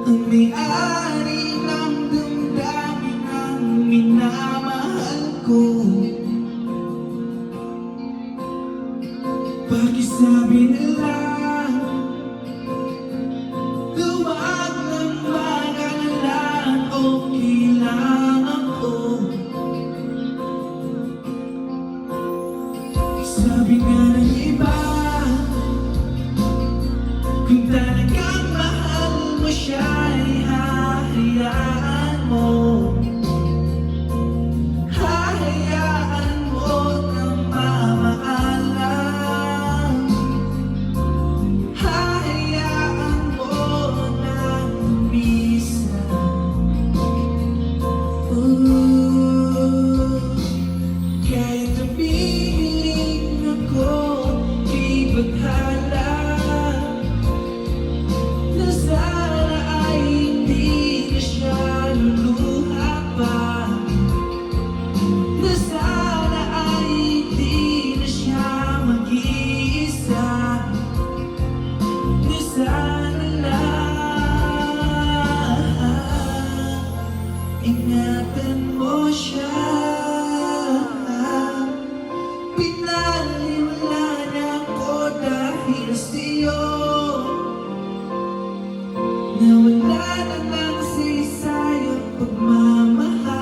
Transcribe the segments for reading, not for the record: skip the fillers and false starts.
ang may-ari ng damdamin ng minamahal ko. Pakisabi na lang, luwag ng magalan, okay lang ako. Sabi nga ng iba, kung talagang mahal mo siya ay hahayaan mo. Hahayaan mo na mamaalam. Hahayaan mo na minsan. Kahit nabibiling ako kay baghala, na sana ay hindi na siya luluha pa, na sana ay hindi na siya mag-iisa, na sana lang ingatan mo siya. Pinaliwala niya ako dahil sa'yo, nawala na lang saysay ang pagmamahal.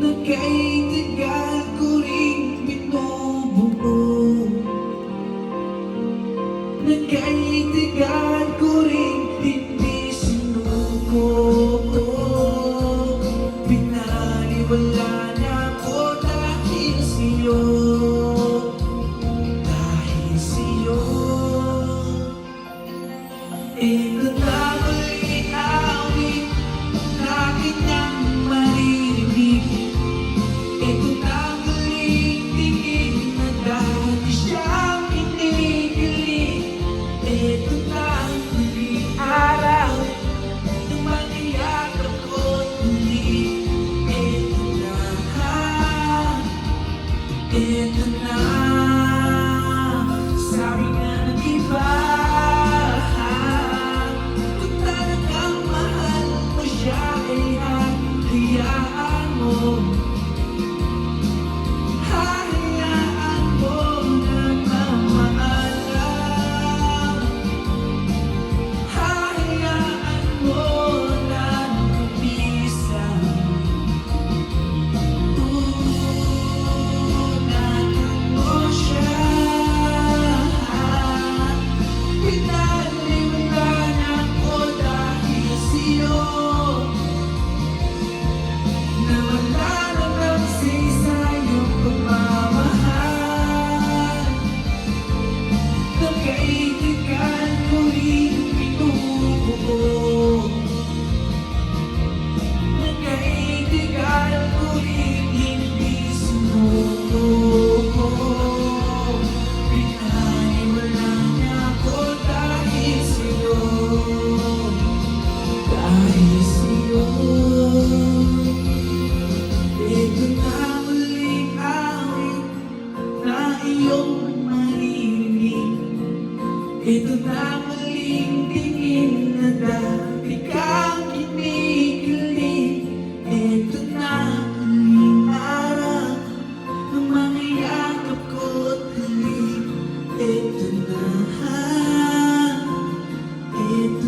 Nagkaitigal ko rin binubuo, nagkaitigal ko rin hindi sinuko. Pinaliwala niya ako dahil sa'yo, dahil sa'yo. Ito na ulit awit na kanyang maririnig. Ito na ulit tingin na dati siyang kinikilig. Ito na ulit araw na mangyayakap ko't muli. Ito na, ito na. Sabi nga ng iba, kung talagang mahal mo siya ay hahayaan mo. Hahayaan mo na mamaalam. Hahayaan mo na lumisan. Ingatan mo siya. Pinaliwala niya ako dahil sa'yo, nawala na lang saysay ang pagmamahal. Nagkaitigan ko rin binubuo, nagkaitigan ko rin hindi sinuko. Pinaliwala niya ako dahil sa'yo, dahil sa'yo. Ito na muling awit na iyong maririnig. Ito na muling tingin na dati kang kinikilig. Ito na muling araw na mangyayakap ko't huli. Ito na, ito